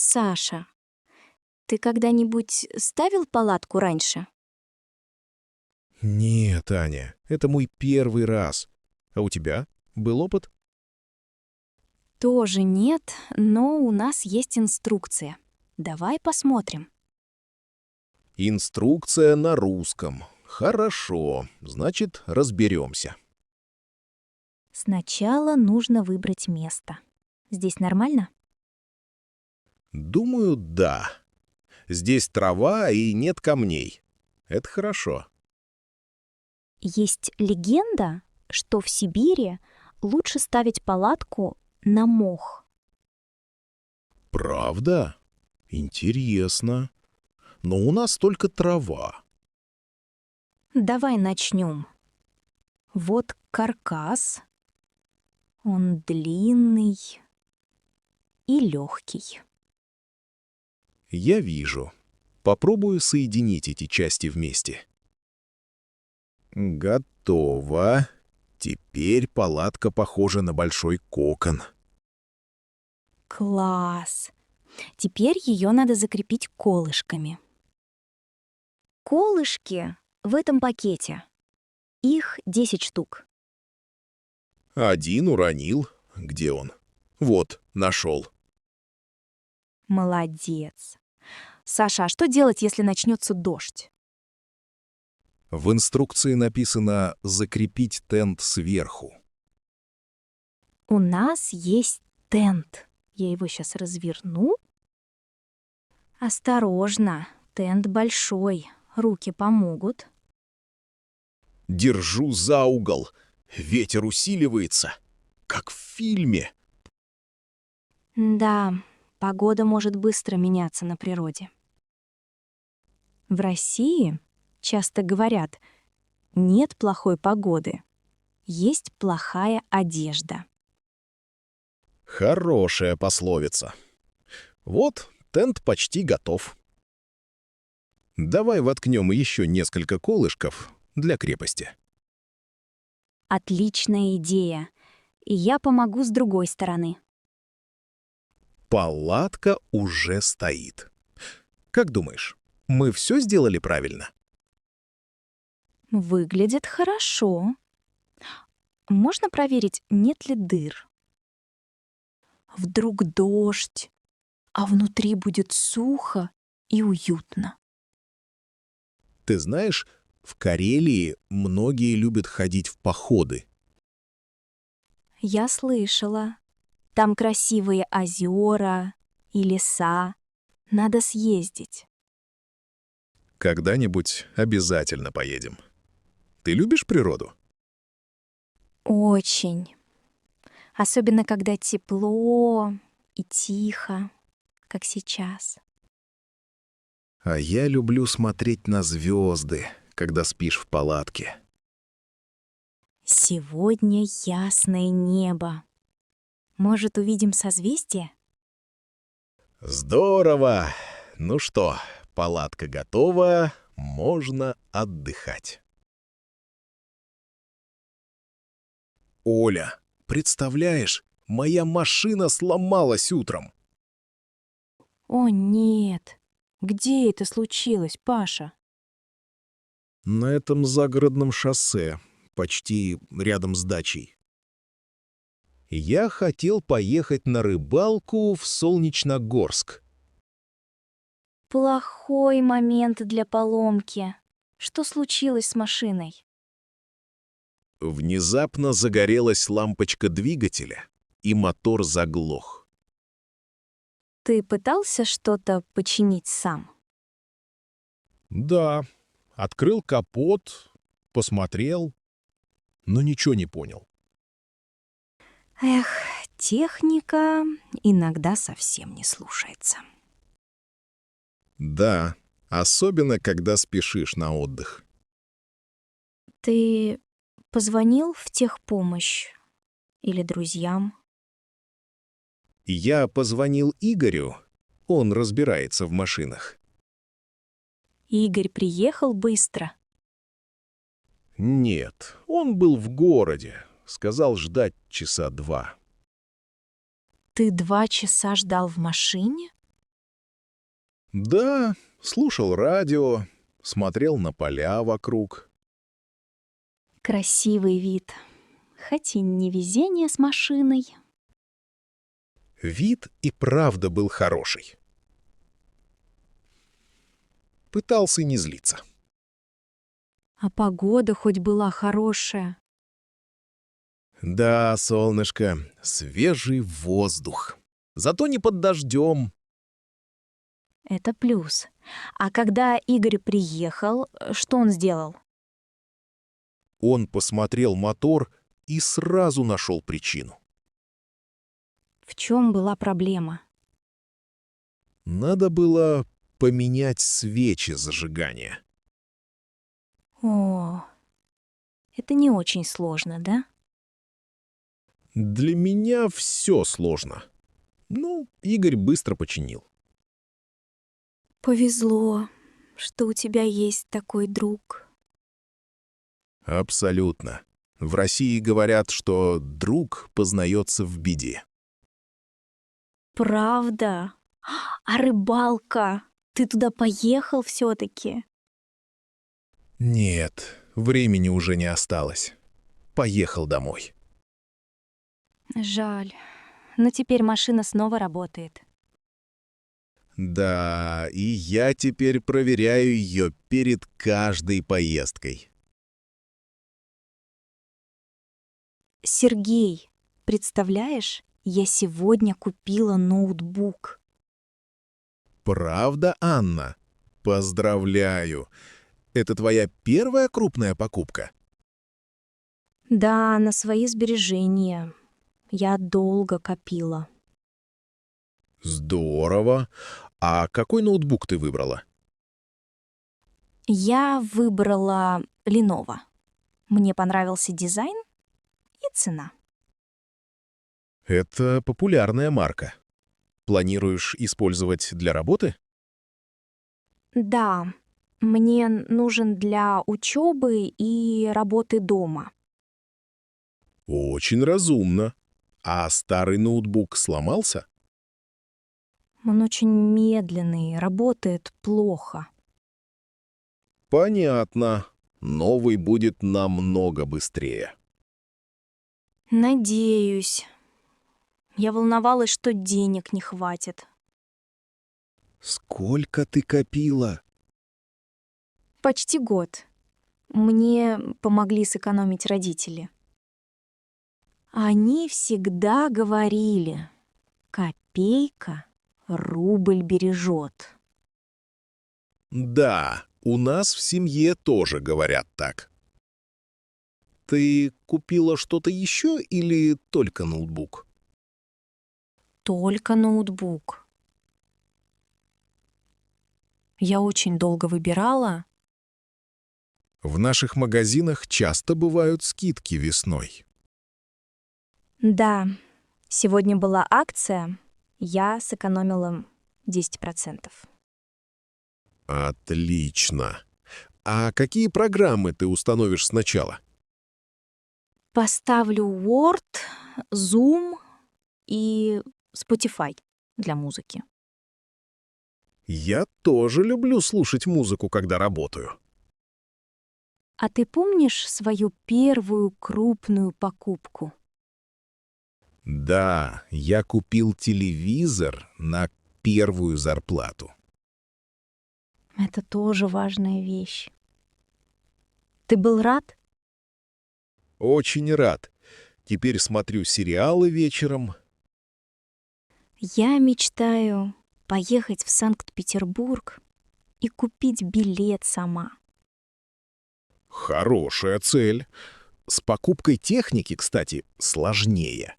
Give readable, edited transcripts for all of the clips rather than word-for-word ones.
Саша, ты когда-нибудь ставил палатку раньше? Нет, Аня, это мой первый раз. А у тебя был опыт? Тоже нет, но у нас есть инструкция. Давай посмотрим. Инструкция на русском. Хорошо, значит, разберемся. Сначала нужно выбрать место. Здесь нормально? Думаю, да. Здесь трава и нет камней. Это хорошо. Есть легенда, что в Сибири лучше ставить палатку на мох. Правда? Интересно. Но у нас только трава. Давай начнем. Вот каркас. Он длинный и легкий. Я вижу. Попробую соединить эти части вместе. Готово. Теперь палатка похожа на большой кокон. Класс! Теперь ее надо закрепить колышками. Колышки в этом пакете. Их 10 штук. Один уронил. Где он? Вот, нашел. Молодец. Саша, а что делать, если начнется дождь? В инструкции написано «закрепить тент сверху». У нас есть тент. Я его сейчас разверну. Осторожно, тент большой, руки помогут. Держу за угол. Ветер усиливается, как в фильме. Да, погода может быстро меняться на природе. В России часто говорят, нет плохой погоды, есть плохая одежда. Хорошая пословица. Вот, тент почти готов. Давай воткнем еще несколько колышков для крепости. Отличная идея. И я помогу с другой стороны. Палатка уже стоит. Как думаешь, мы все сделали правильно? Выглядит хорошо. Можно проверить, нет ли дыр. Вдруг дождь, а внутри будет сухо и уютно. Ты знаешь, в Карелии многие любят ходить в походы. Я слышала. Там красивые озера и леса. Надо съездить. Когда-нибудь обязательно поедем. Ты любишь природу? Очень. Особенно, когда тепло и тихо, как сейчас. А я люблю смотреть на звезды, когда спишь в палатке. Сегодня ясное небо. Может, увидим созвездие? Здорово! Ну что, палатка готова, можно отдыхать. Оля, представляешь, моя машина сломалась утром. О, нет. Где это случилось, Паша? На этом загородном шоссе, почти рядом с дачей. Я хотел поехать на рыбалку в Солнечногорск. Плохой момент для поломки. Что случилось с машиной? Внезапно загорелась лампочка двигателя, и мотор заглох. Ты пытался что-то починить сам? Да, открыл капот, посмотрел, но ничего не понял. Эх, техника иногда совсем не слушается. Да, особенно когда спешишь на отдых. Ты позвонил в техпомощь или друзьям? Я позвонил Игорю, он разбирается в машинах. Игорь приехал быстро. Нет, он был в городе, сказал ждать часа 2. Ты 2 часа ждал в машине? Да, слушал радио, смотрел на поля вокруг. Красивый вид. Хоть и не везение с машиной. Вид и правда был хороший. Пытался не злиться. А погода хоть была хорошая. Да, солнышко, свежий воздух. Зато не под дождем. Это плюс. А когда Игорь приехал, что он сделал? Он посмотрел мотор и сразу нашел причину. В чем была проблема? Надо было поменять свечи зажигания. О, это не очень сложно, да? Для меня все сложно. Ну, Игорь быстро починил. Повезло, что у тебя есть такой друг. Абсолютно. В России говорят, что друг познается в беде. Правда? А рыбалка? Ты туда поехал все-таки? Нет, времени уже не осталось. Поехал домой. Жаль. Но теперь машина снова работает. Да, и я теперь проверяю ее перед каждой поездкой. Сергей, представляешь, я сегодня купила ноутбук. Правда, Анна? Поздравляю. Это твоя первая крупная покупка? Да, на свои сбережения. Я долго копила. Здорово. А какой ноутбук ты выбрала? Я выбрала Lenovo. Мне понравился дизайн и цена. Это популярная марка. Планируешь использовать для работы? Да, мне нужен для учебы и работы дома. Очень разумно. А старый ноутбук сломался? Он очень медленный, работает плохо. Понятно. Новый будет намного быстрее. Надеюсь. Я волновалась, что денег не хватит. Сколько ты копила? Почти год. Мне помогли сэкономить родители. Они всегда говорили: копейка рубль бережет. Да, у нас в семье тоже говорят так. Ты купила что-то еще или только ноутбук? Только ноутбук. Я очень долго выбирала. В наших магазинах часто бывают скидки весной. Да, сегодня была акция, я сэкономила 10%. Отлично. А какие программы ты установишь сначала? Поставлю Word, Zoom и Spotify для музыки. Я тоже люблю слушать музыку, когда работаю. А ты помнишь свою первую крупную покупку? Да, я купил телевизор на первую зарплату. Это тоже важная вещь. Ты был рад? Очень рад. Теперь смотрю сериалы вечером. Я мечтаю поехать в Санкт-Петербург и купить билет сама. Хорошая цель. С покупкой техники, кстати, сложнее.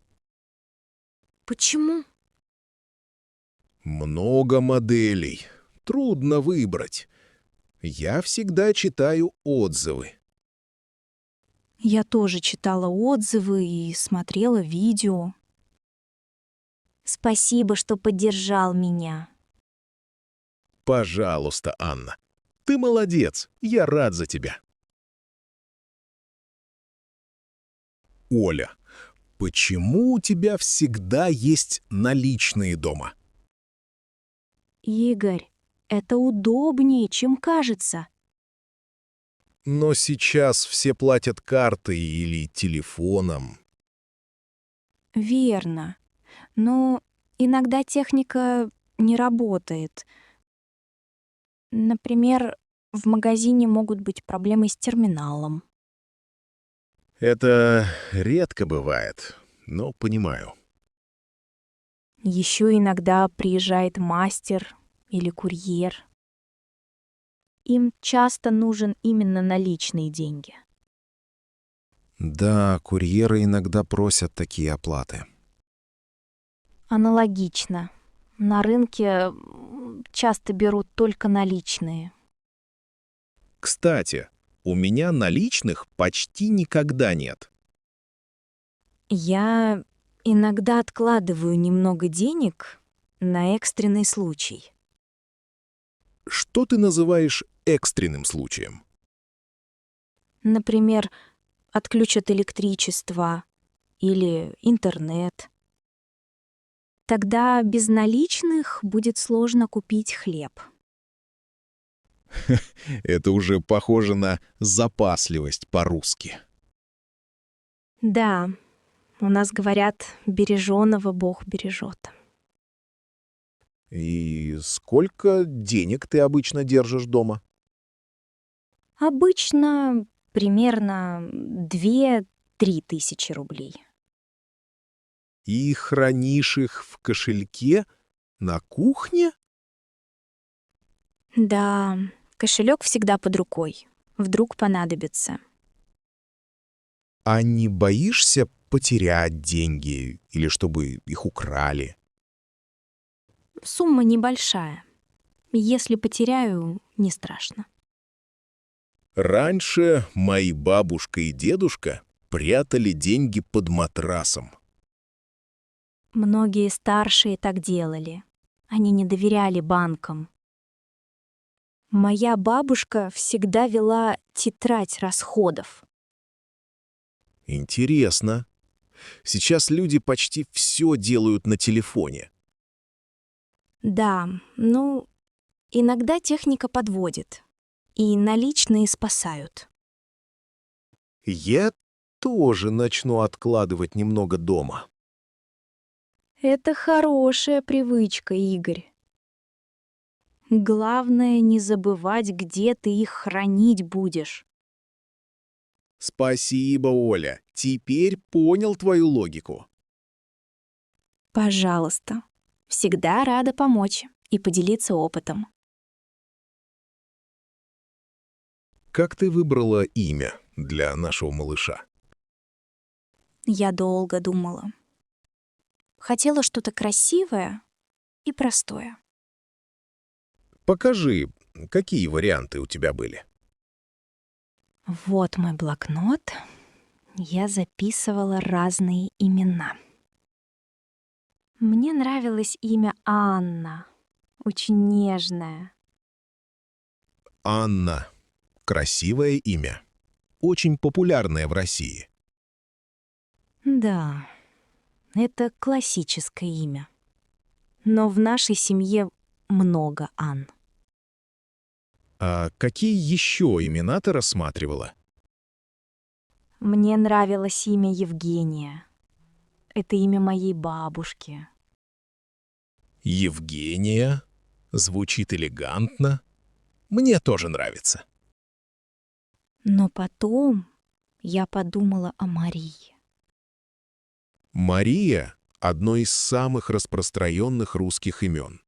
Почему? Много моделей. Трудно выбрать. Я всегда читаю отзывы. Я тоже читала отзывы и смотрела видео. Спасибо, что поддержал меня. Пожалуйста, Анна. Ты молодец. Я рад за тебя. Оля, почему у тебя всегда есть наличные дома? Игорь, Это удобнее, чем кажется. Но сейчас все платят картой или телефоном. Верно. Но иногда техника не работает. Например, в магазине могут быть проблемы с терминалом. Это редко бывает, но понимаю. Еще иногда приезжает мастер или курьер. Им часто нужен именно наличные деньги. Да, курьеры иногда просят такие оплаты. Аналогично. На рынке часто берут только наличные. Кстати, у меня наличных почти никогда нет. Я иногда откладываю немного денег на экстренный случай. Что ты называешь экстренным случаем? Например, отключат электричество или интернет. Тогда без наличных будет сложно купить хлеб. Это уже похоже на запасливость по-русски. Да, у нас говорят, береженого Бог бережет. И сколько денег ты обычно держишь дома? Обычно примерно 2-3 тысячи рублей. И хранишь их в кошельке на кухне? Да, кошелек всегда под рукой. Вдруг понадобится. А не боишься потерять деньги или чтобы их украли? Сумма небольшая. Если потеряю, не страшно. Раньше мои бабушка и дедушка прятали деньги под матрасом. Многие старшие так делали. Они не доверяли банкам. Моя бабушка всегда вела тетрадь расходов. Интересно. Сейчас люди почти все делают на телефоне. Да, ну, иногда техника подводит. И наличные спасают. Я тоже начну откладывать немного дома. Это хорошая привычка, Игорь. Главное не забывать, где ты их хранить будешь. Спасибо, Оля. Теперь понял твою логику. Пожалуйста. Всегда рада помочь и поделиться опытом. Как ты выбрала имя для нашего малыша? Я долго думала. Хотела что-то красивое и простое. Покажи, какие варианты у тебя были. Вот мой блокнот. Я записывала разные имена. Мне нравилось имя Анна. Очень нежное. Анна. Красивое имя. Очень популярное в России. Да, это классическое имя. Но в нашей семье много Ан. А какие еще имена ты рассматривала? Мне нравилось имя Евгения. Это имя моей бабушки. Евгения. Звучит элегантно. Мне тоже нравится. Но потом я подумала о Марии. Мария — одно из самых распространенных русских имен.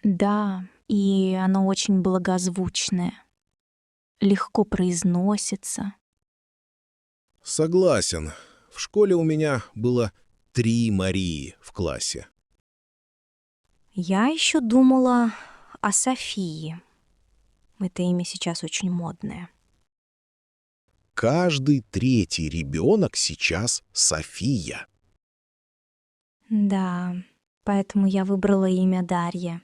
Да, и оно очень благозвучное. Легко произносится. Согласен. В школе у меня было 3 Марии в классе. Я еще думала о Софии. Это имя сейчас очень модное. Каждый третий ребенок сейчас София. Да, поэтому я выбрала имя Дарья.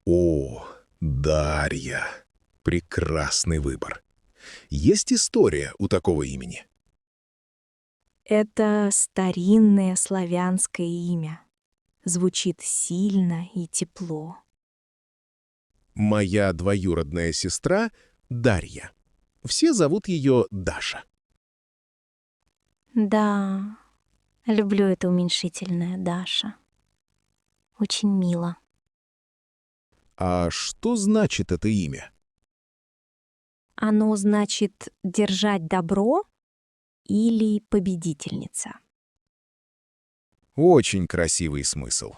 О, Дарья. Прекрасный выбор. Есть история у такого имени? Это старинное славянское имя. Звучит сильно и тепло. Моя двоюродная сестра Дарья. Все зовут ее Даша. Да, люблю это уменьшительное, Даша. Очень мило. А что значит это имя? Оно значит «держать добро» или «победительница». Очень красивый смысл.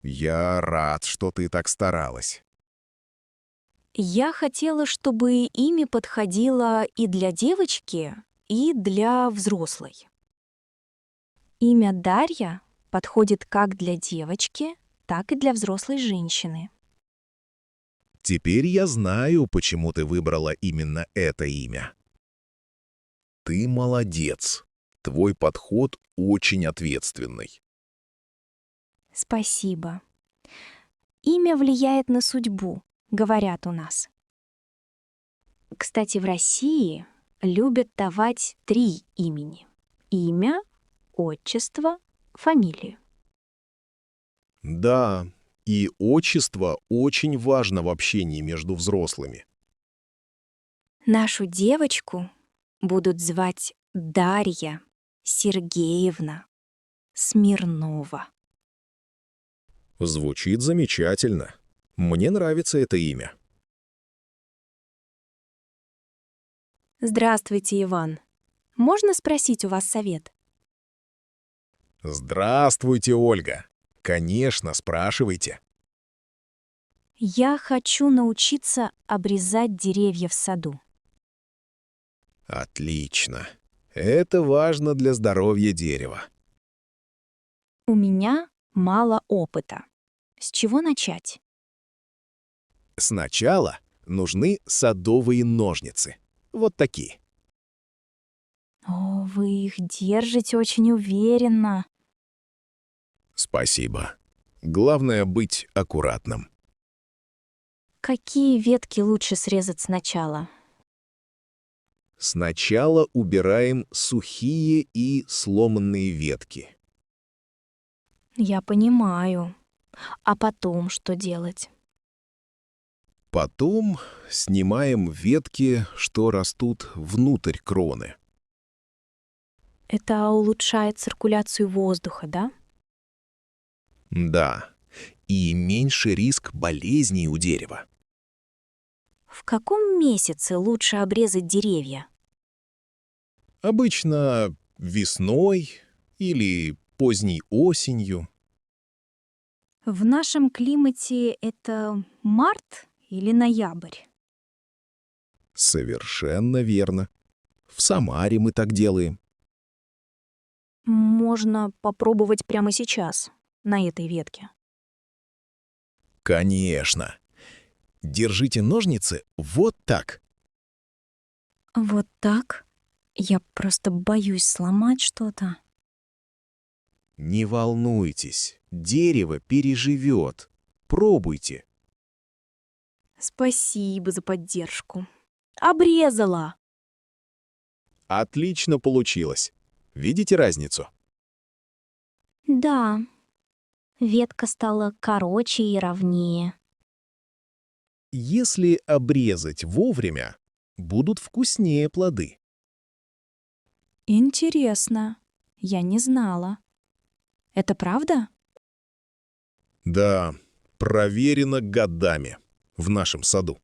Я рад, что ты так старалась. Я хотела, чтобы имя подходило и для девочки, и для взрослой. Имя Дарья подходит как для девочки, так и для взрослой женщины. Теперь я знаю, почему ты выбрала именно это имя. Ты молодец. Твой подход очень ответственный. Спасибо. Имя влияет на судьбу, говорят у нас. Кстати, в России любят давать 3 имени: имя, отчество, фамилию. Да, и отчество очень важно в общении между взрослыми. Нашу девочку будут звать Дарья Сергеевна Смирнова. Звучит замечательно. Мне нравится это имя. Здравствуйте, Иван. Можно спросить у вас совет? Здравствуйте, Ольга. Конечно, спрашивайте. Я хочу научиться обрезать деревья в саду. Отлично. Это важно для здоровья дерева. У меня мало опыта. С чего начать? Сначала нужны садовые ножницы. Вот такие. О, вы их держите очень уверенно. Спасибо. Главное быть аккуратным. Какие ветки лучше срезать сначала? Сначала убираем сухие и сломанные ветки. Я понимаю. А потом что делать? Потом снимаем ветки, что растут внутрь кроны. Это улучшает циркуляцию воздуха, да? Да, и меньше риск болезней у дерева. В каком месяце лучше обрезать деревья? Обычно весной или поздней осенью. В нашем климате это март или ноябрь? Совершенно верно. В Самаре мы так делаем. Можно попробовать прямо сейчас, на этой ветке. Конечно. Держите ножницы вот так. Вот так? Я просто боюсь сломать что-то. Не волнуйтесь, дерево переживет. Пробуйте. Спасибо за поддержку. Обрезала! Отлично получилось. Видите разницу? Да, ветка стала короче и ровнее. Если обрезать вовремя, будут вкуснее плоды. Интересно. Я не знала. Это правда? Да, проверено годами в нашем саду.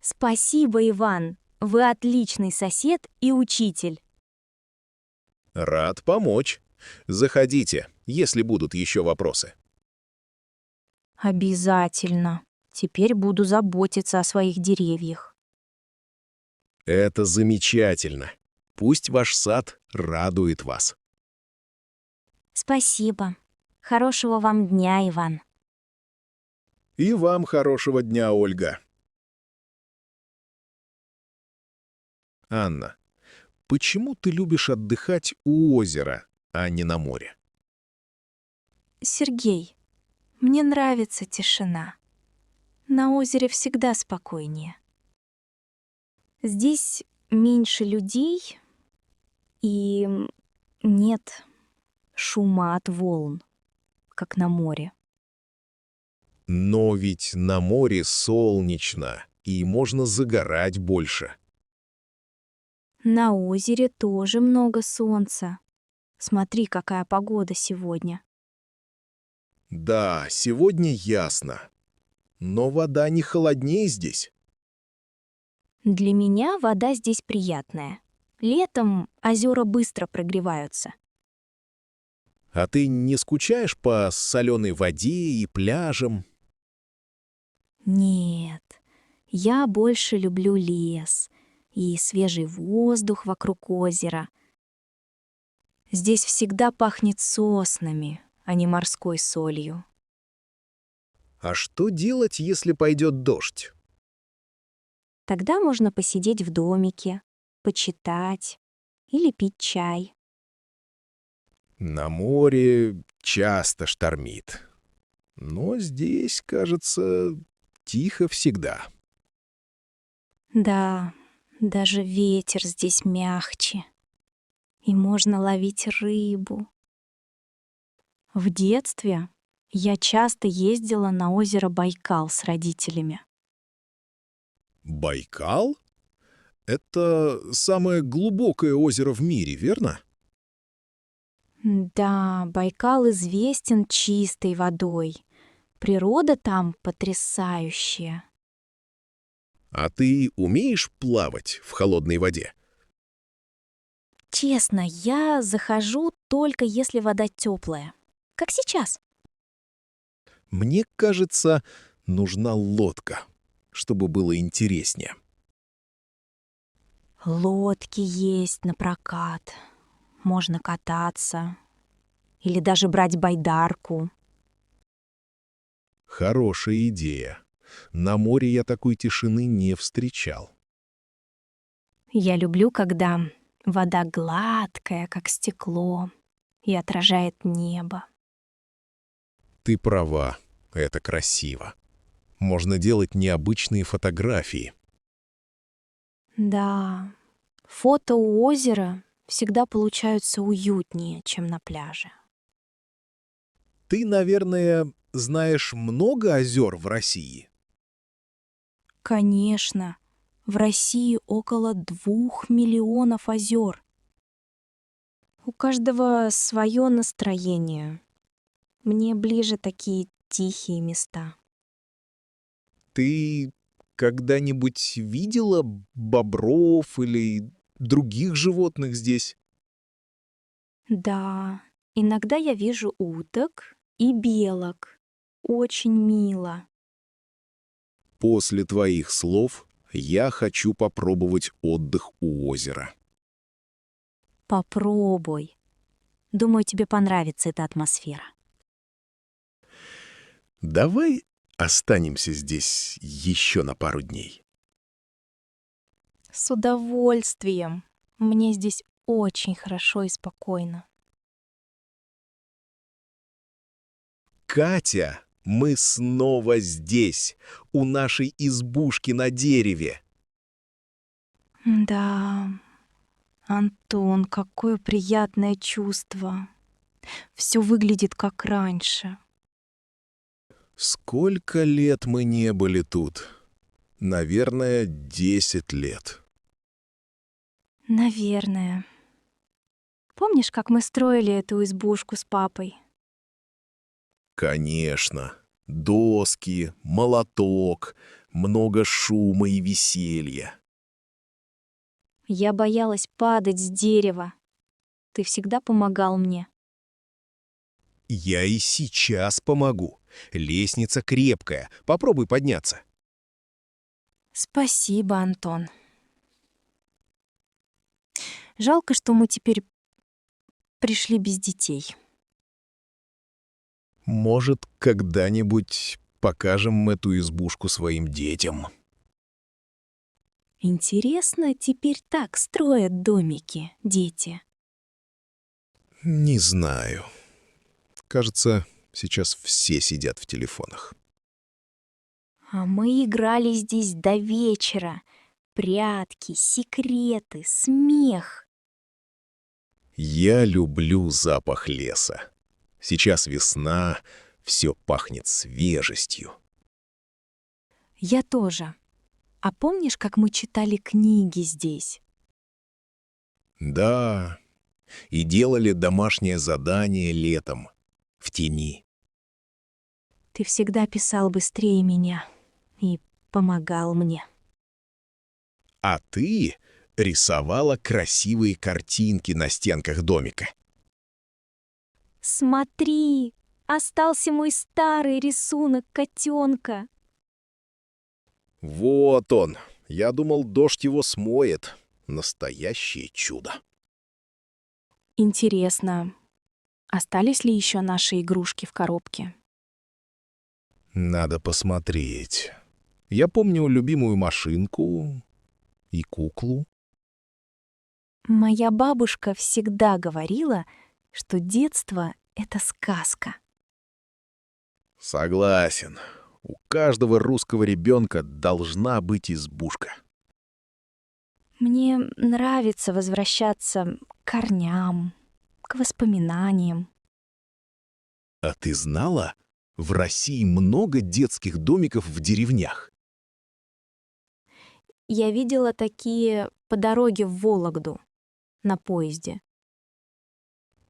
Спасибо, Иван. Вы отличный сосед и учитель. Рад помочь. Заходите, если будут еще вопросы. Обязательно. Теперь буду заботиться о своих деревьях. Это замечательно. Пусть ваш сад радует вас. Спасибо. Хорошего вам дня, Иван. И вам хорошего дня, Ольга. Анна, почему ты любишь отдыхать у озера, а не на море? Сергей, мне нравится тишина. На озере всегда спокойнее. Здесь меньше людей и нет шума от волн. как на море. Но ведь на море солнечно, и можно загорать больше. На озере тоже много солнца. Смотри, какая погода сегодня. Да, сегодня ясно. Но вода не холоднее здесь. Для меня вода здесь приятная. Летом озера быстро прогреваются. А ты не скучаешь по соленой воде и пляжам? Нет, я больше люблю лес и свежий воздух вокруг озера. Здесь всегда пахнет соснами, а не морской солью. А что делать, если пойдет дождь? Тогда можно посидеть в домике, почитать или пить чай. На море часто штормит. Но здесь, кажется, тихо всегда. Да, даже ветер здесь мягче. И можно ловить рыбу. В детстве я часто ездила на озеро Байкал с родителями. Байкал? Это самое глубокое озеро в мире, верно? Да, Байкал известен чистой водой. Природа там потрясающая. А ты умеешь плавать в холодной воде? Честно, я захожу только если вода теплая. Как сейчас. Мне кажется, нужна лодка, чтобы было интереснее. Лодки есть на прокат. Можно кататься. Или даже брать байдарку. Хорошая идея. На море я такой тишины не встречал. Я люблю, когда вода гладкая, как стекло, и отражает небо. Ты права, это красиво. Можно делать необычные фотографии. Да, фото у озера всегда получаются уютнее, чем на пляже. Ты, наверное, знаешь много озер в России? Конечно, в России около 2 миллионов озер. У каждого свое настроение. Мне ближе такие тихие места. Ты когда-нибудь видела бобров или других животных здесь? Да, иногда я вижу уток и белок. Очень мило. После твоих слов я хочу попробовать отдых у озера. Попробуй. Думаю, тебе понравится эта атмосфера. Давай останемся здесь еще на пару дней. С удовольствием. Мне здесь очень хорошо и спокойно. Катя, мы снова здесь, у нашей избушки на дереве. Да, Антон, какое приятное чувство. Все выглядит как раньше. Сколько лет мы не были тут? Наверное, 10 лет. Наверное. Помнишь, как мы строили эту избушку с папой? Конечно. Доски, молоток, много шума и веселья. Я боялась падать с дерева. Ты всегда помогал мне. Я и сейчас помогу. Лестница крепкая. Попробуй подняться. Спасибо, Антон. Жалко, что мы теперь пришли без детей. Может, когда-нибудь покажем эту избушку своим детям. Интересно, теперь так строят домики дети. Не знаю. Кажется, сейчас все сидят в телефонах. А мы играли здесь до вечера. Прятки, секреты, смех. Я люблю запах леса. Сейчас весна, все пахнет свежестью. Я тоже. А помнишь, как мы читали книги здесь? Да, и делали домашнее задание летом, в тени. Ты всегда писал быстрее меня и помогал мне. А ты рисовала красивые картинки на стенках домика. Смотри, остался мой старый рисунок котенка. Вот он. Я думал, дождь его смоет. Настоящее чудо. Интересно, остались ли еще наши игрушки в коробке? Надо посмотреть. Я помню любимую машинку и куклу. Моя бабушка всегда говорила, что детство — это сказка. Согласен. У каждого русского ребенка должна быть избушка. Мне нравится возвращаться к корням, к воспоминаниям. А ты знала? В России много детских домиков в деревнях. Я видела такие по дороге в Вологду на поезде.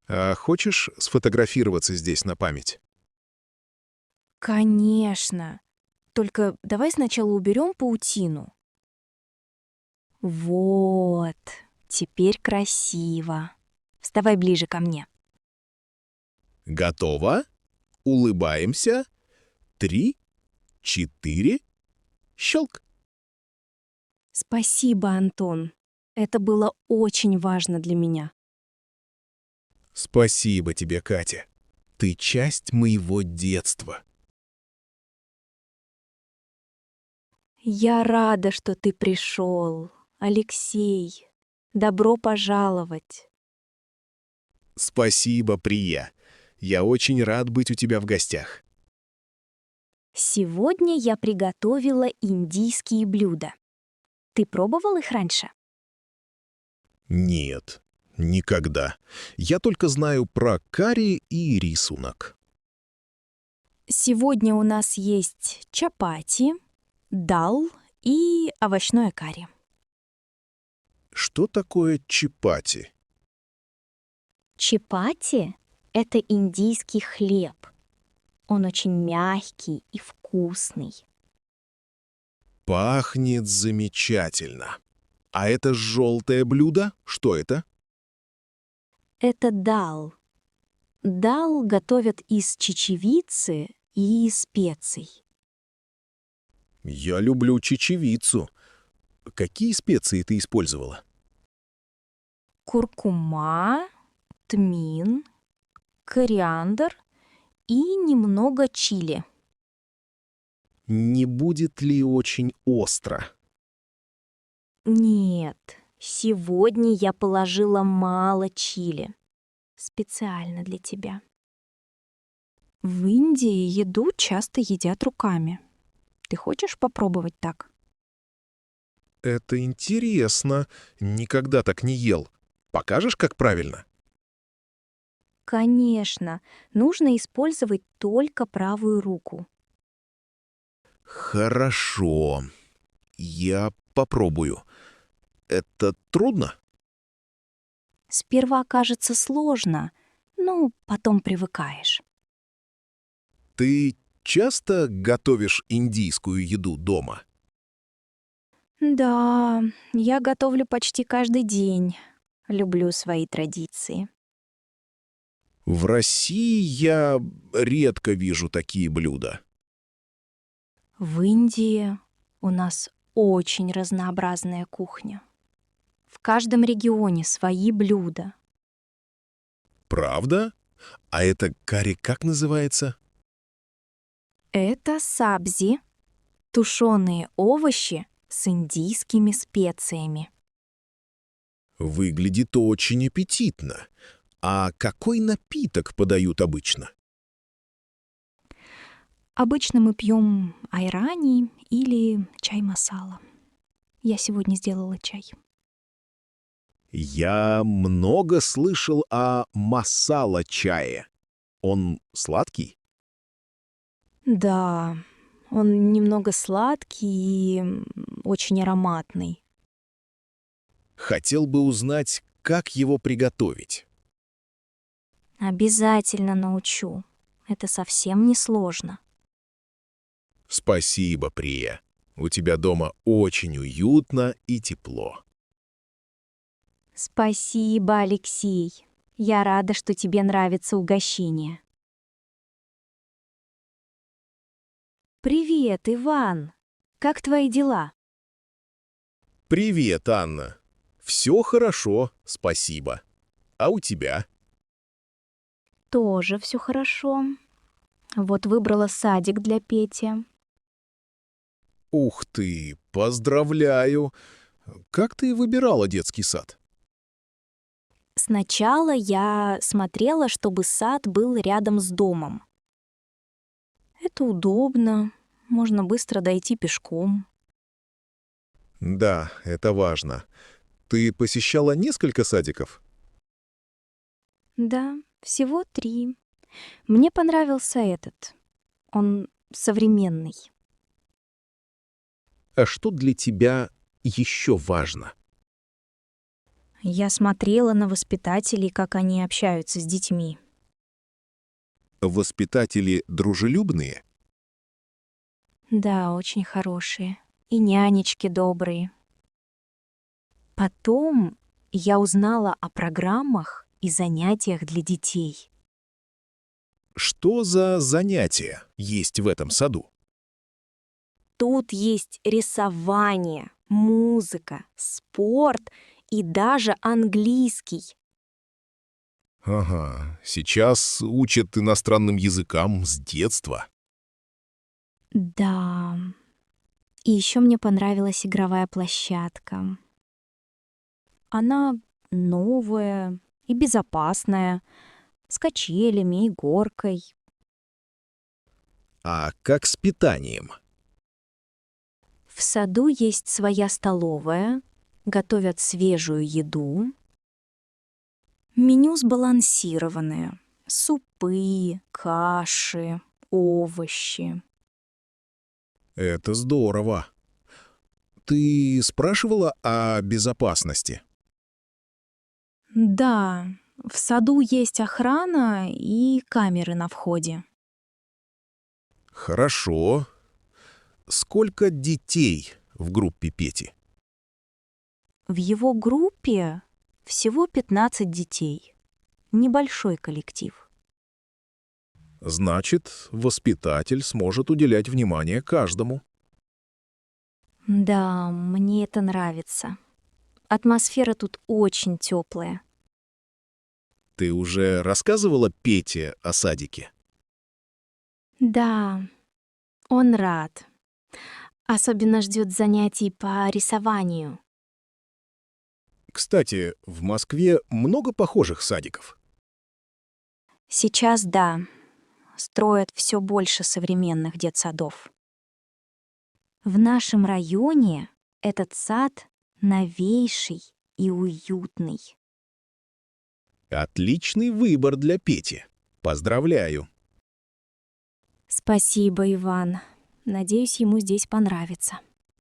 А хочешь сфотографироваться здесь на память? Конечно. Только давай сначала уберем паутину. Вот, теперь красиво. Вставай ближе ко мне. Готово? Улыбаемся. 3, 4, щелк. Спасибо, Антон. Это было очень важно для меня. Спасибо тебе, Катя. Ты часть моего детства. Я рада, что ты пришел, Алексей. Добро пожаловать. Спасибо, Прия. Я очень рад быть у тебя в гостях. Сегодня я приготовила индийские блюда. Ты пробовал их раньше? Нет, никогда. Я только знаю про карри и рисунок. Сегодня у нас есть чапати, дал и овощное карри. Что такое чапати? Чапати — это индийский хлеб. Он очень мягкий и вкусный. Пахнет замечательно. А это желтое блюдо? Что это? Это дал. Дал готовят из чечевицы и специй. Я люблю чечевицу. Какие специи ты использовала? Куркума, тмин, кориандр и немного чили. Не будет ли очень остро? Нет, сегодня я положила мало чили. Специально для тебя. В Индии еду часто едят руками. Ты хочешь попробовать так? Это интересно. Никогда так не ел. Покажешь, как правильно? Конечно, нужно использовать только правую руку. Хорошо. Я попробую. Это трудно? Сперва кажется сложно, но потом привыкаешь. Ты часто готовишь индийскую еду дома? Да, я готовлю почти каждый день. Люблю свои традиции. В России я редко вижу такие блюда. В Индии у нас очень разнообразная кухня. В каждом регионе свои блюда. Правда? А это карри как называется? Это сабзи, тушеные овощи с индийскими специями. Выглядит очень аппетитно. А какой напиток подают обычно? Обычно мы пьем айрани или чай масала. Я сегодня сделала чай. Я много слышал о масала-чае. Он сладкий? Да, он немного сладкий и очень ароматный. Хотел бы узнать, как его приготовить. Обязательно научу. Это совсем не сложно. Спасибо, Прия. У тебя дома очень уютно и тепло. Спасибо, Алексей. Я рада, что тебе нравится угощение. Привет, Иван. Как твои дела? Привет, Анна. Все хорошо, спасибо. А у тебя? Тоже все хорошо. Вот выбрала садик для Пети. Ух ты, поздравляю. Как ты выбирала детский сад? Сначала я смотрела, чтобы сад был рядом с домом. Это удобно, можно быстро дойти пешком. Да, это важно. Ты посещала несколько садиков? Да, всего 3. Мне понравился этот. Он современный. А что для тебя еще важно? Я смотрела на воспитателей, как они общаются с детьми. Воспитатели дружелюбные? Да, очень хорошие. И нянечки добрые. Потом я узнала о программах и занятиях для детей. Что за занятия есть в этом саду? Тут есть рисование, музыка, спорт и даже английский. Ага, сейчас учат иностранным языкам с детства. Да. И еще мне понравилась игровая площадка. Она новая и безопасная, с качелями и горкой. А как с питанием? В саду есть своя столовая, готовят свежую еду. Меню сбалансированное. Супы, каши, овощи. Это здорово. Ты спрашивала о безопасности? Да, в саду есть охрана и камеры на входе. Хорошо. Сколько детей в группе Пети? В его группе всего 15 детей. Небольшой коллектив. Значит, воспитатель сможет уделять внимание каждому. Да, мне это нравится. Атмосфера тут очень теплая. Ты уже рассказывала Пете о садике? Да, он рад. Особенно ждет занятий по рисованию. Кстати, в Москве много похожих садиков. Сейчас да, строят все больше современных детсадов. В нашем районе этот сад новейший и уютный. Отличный выбор для Пети. Поздравляю. Спасибо, Иван. Надеюсь, ему здесь понравится.